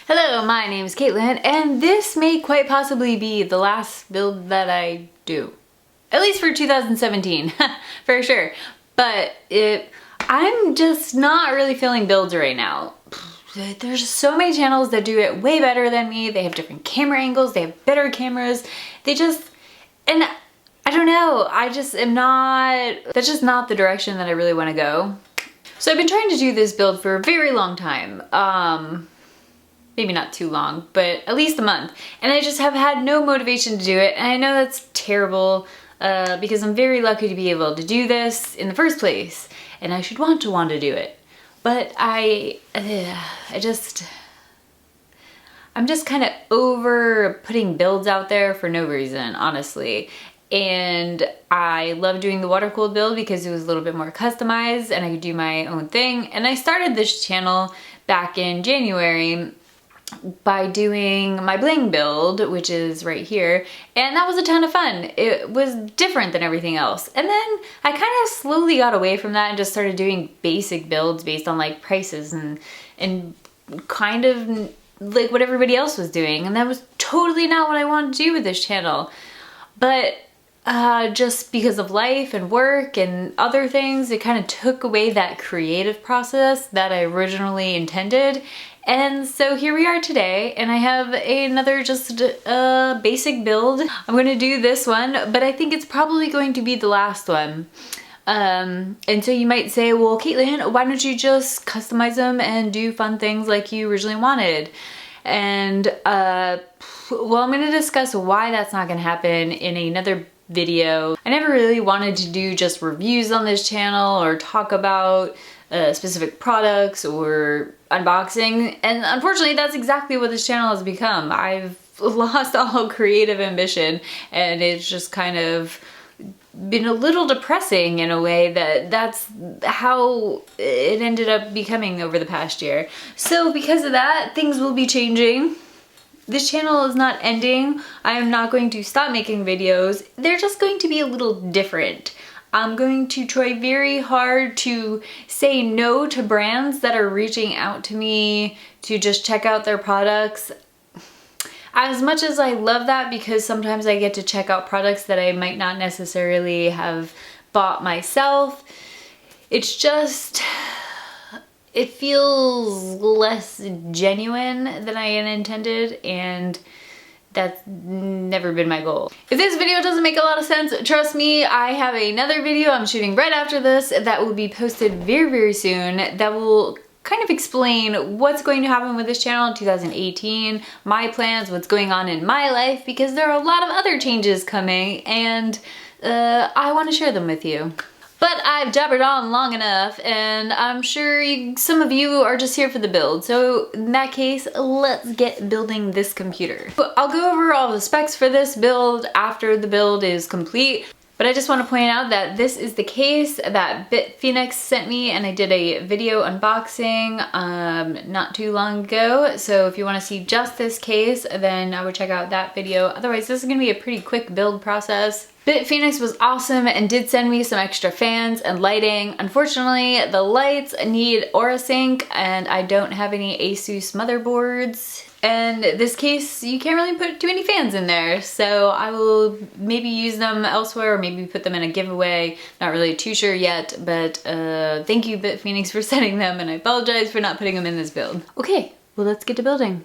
Hello, my name is Caitlin, and this may quite possibly be the last build that I do. At least for 2017, for sure. But I'm just not really feeling builds right now. There's so many channels that do it way better than me. They have different camera angles, they have better cameras. And I don't know, I just am not, that's just not the direction that I really want to go. So I've been trying to do this build for a very long time. Maybe not too long, but at least a month. And I just have had no motivation to do it. And I know that's terrible because I'm very lucky to be able to do this in the first place. And I should want to do it. But I'm just kind of over putting builds out there for no reason, honestly. And I love doing the water-cooled build because it was a little bit more customized and I could do my own thing. And I started this channel back in January by doing my bling build, which is right here, and that was a ton of fun. It was different than everything else. And then I kind of slowly got away from that and just started doing basic builds based on like prices and kind of like what everybody else was doing, and that was totally not what I wanted to do with this channel. But just because of life and work and other things, it kind of took away that creative process that I originally intended. And so here we are today, and I have another just basic build. I'm gonna do this one, but I think it's probably going to be the last one. And so you might say, well, Caitlin, why don't you just customize them and do fun things like you originally wanted? And well, I'm gonna discuss why that's not gonna happen in another video. I never really wanted to do just reviews on this channel or talk about specific products or unboxing, and unfortunately that's exactly what this channel has become. I've lost all creative ambition, and it's just kind of been a little depressing in a way that's how it ended up becoming over the past year. So because of that, things will be changing. This channel is not ending. I am not going to stop making videos. They're just going to be a little different. I'm going to try very hard to say no to brands that are reaching out to me to just check out their products. As much as I love that, because sometimes I get to check out products that I might not necessarily have bought myself, it's just, it feels less genuine than I had intended, and that's never been my goal. If this video doesn't make a lot of sense, trust me, I have another video I'm shooting right after this that will be posted very, very soon that will kind of explain what's going to happen with this channel in 2018, my plans, what's going on in my life, because there are a lot of other changes coming, and I want to share them with you. But I've jabbered on long enough, and I'm sure some of you are just here for the build. So in that case, let's get building this computer. I'll go over all the specs for this build after the build is complete. But I just want to point out that this is the case that BitFenix sent me, and I did a video unboxing not too long ago. So if you want to see just this case, then I would check out that video. Otherwise, this is going to be a pretty quick build process. BitFenix was awesome and did send me some extra fans and lighting. Unfortunately, the lights need Aura Sync, and I don't have any Asus motherboards. And this case, you can't really put too many fans in there, so I will maybe use them elsewhere or maybe put them in a giveaway. Not really too sure yet, but thank you BitFenix for sending them, and I apologize for not putting them in this build. Okay, well, let's get to building.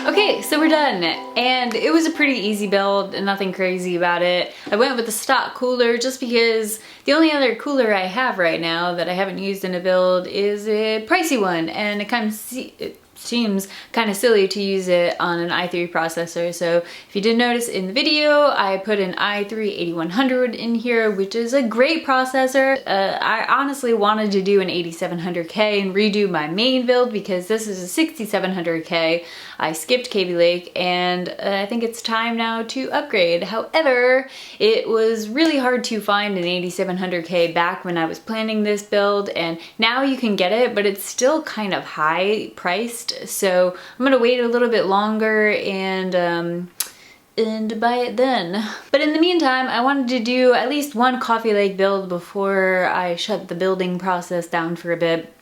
Okay, so we're done, and it was a pretty easy build, nothing crazy about it. I went with the stock cooler just because the only other cooler I have right now that I haven't used in a build is a pricey one, and it seems kind of silly to use it on an i3 processor. So if you did notice in the video, I put an i3-8100 in here, which is a great processor. I honestly wanted to do an 8700K and redo my main build because this is a 6700K. I skipped Kaby Lake, and I think it's time now to upgrade. However, it was really hard to find an 8700K back when I was planning this build, and now you can get it, but it's still kind of high priced. So I'm gonna wait a little bit longer and buy it then. But in the meantime, I wanted to do at least one Coffee Lake build before I shut the building process down for a bit.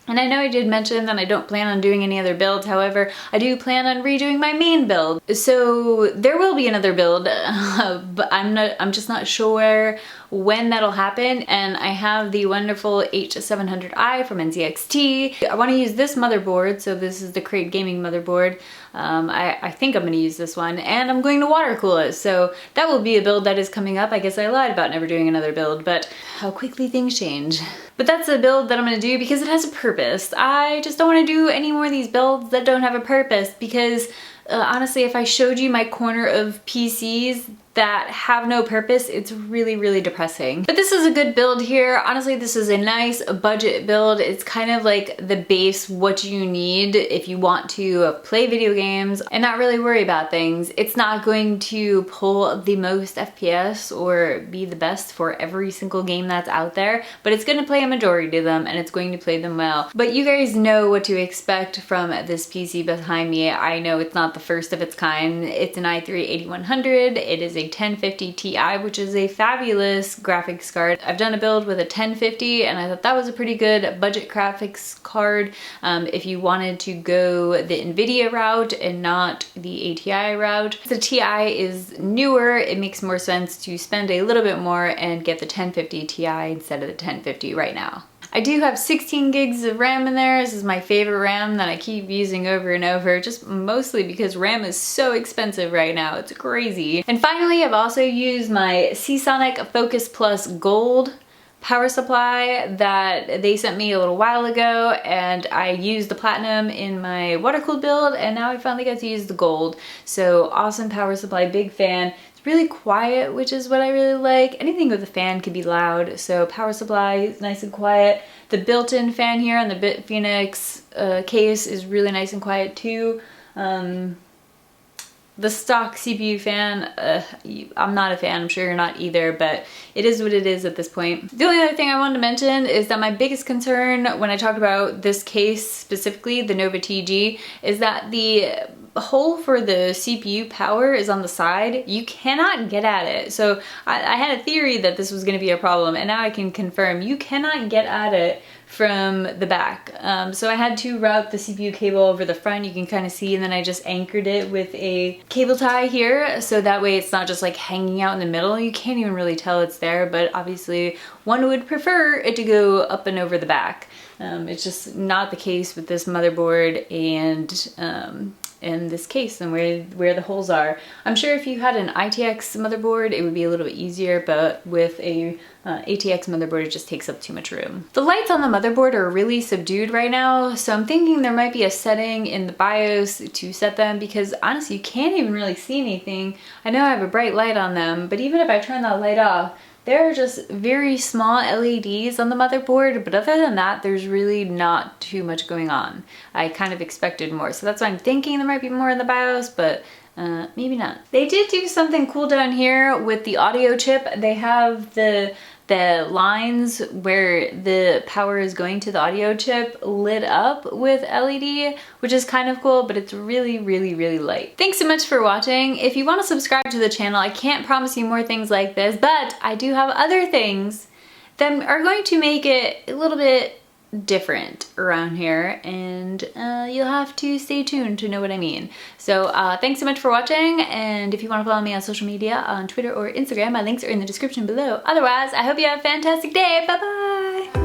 And I know I did mention that I don't plan on doing any other builds, however, I do plan on redoing my main build. So there will be another build, but I'm just not sure when that'll happen. And I have the wonderful H700i from NZXT. I want to use this motherboard, so this is the Crate Gaming motherboard. I think I'm going to use this one, and I'm going to water cool it. So that will be a build that is coming up. I guess I lied about never doing another build, but how quickly things change. But that's a build that I'm going to do because it has a purpose. I just don't want to do any more of these builds that don't have a purpose because honestly, if I showed you my corner of PCs that have no purpose, it's really, really depressing. But this is a good build here. Honestly, this is a nice budget build. It's kind of like the base, what you need if you want to play video games and not really worry about things. It's not going to pull the most FPS or be the best for every single game that's out there, but it's going to play a majority of them and it's going to play them well. But you guys know what to expect from this PC behind me. I know it's not the first of its kind. It's an i3-8100. It is a 1050 Ti, which is a fabulous graphics card. I've done a build with a 1050 and I thought that was a pretty good budget graphics card if you wanted to go the NVIDIA route and not the ATI route. The Ti is newer, it makes more sense to spend a little bit more and get the 1050 Ti instead of the 1050 right now. I do have 16 gigs of RAM in there. This is my favorite RAM that I keep using over and over, just mostly because RAM is so expensive right now. It's crazy. And finally, I've also used my Seasonic Focus Plus Gold power supply that they sent me a little while ago, and I used the platinum in my water-cooled build, and now I finally got to use the gold. So awesome power supply, big fan. Really quiet, which is what I really like. Anything with a fan can be loud, so power supply is nice and quiet. The built-in fan here on the BitFenix case is really nice and quiet too. The stock CPU fan, I'm not a fan, I'm sure you're not either, but it is what it is at this point. The only other thing I wanted to mention is that my biggest concern when I talk about this case specifically, the Nova TG, is that the hole for the CPU power is on the side. You cannot get at it. So I had a theory that this was going to be a problem, and now I can confirm you cannot get at it from the back. So I had to route the CPU cable over the front, you can kind of see, and then I just anchored it with a cable tie here, so that way it's not just like hanging out in the middle. You can't even really tell it's there, but obviously one would prefer it to go up and over the back. It's just not the case with this motherboard and in this case and where the holes are. I'm sure if you had an ITX motherboard it would be a little bit easier, but with a ATX motherboard it just takes up too much room. The lights on the motherboard are really subdued right now, so I'm thinking there might be a setting in the BIOS to set them, because honestly you can't even really see anything. I know I have a bright light on them, but even if I turn that light off, there are just very small LEDs on the motherboard, but other than that, there's really not too much going on. I kind of expected more, so that's why I'm thinking there might be more in the BIOS, but maybe not. They did do something cool down here with the audio chip. They have the lines where the power is going to the audio chip lit up with LED, which is kind of cool, but it's really, really, really light. Thanks so much for watching. If you want to subscribe to the channel, I can't promise you more things like this, but I do have other things that are going to make it a little bit different around here, and you'll have to stay tuned to know what I mean. So thanks so much for watching, and if you want to follow me on social media on Twitter or Instagram, my links are in the description below. Otherwise, I hope you have a fantastic day. Bye bye!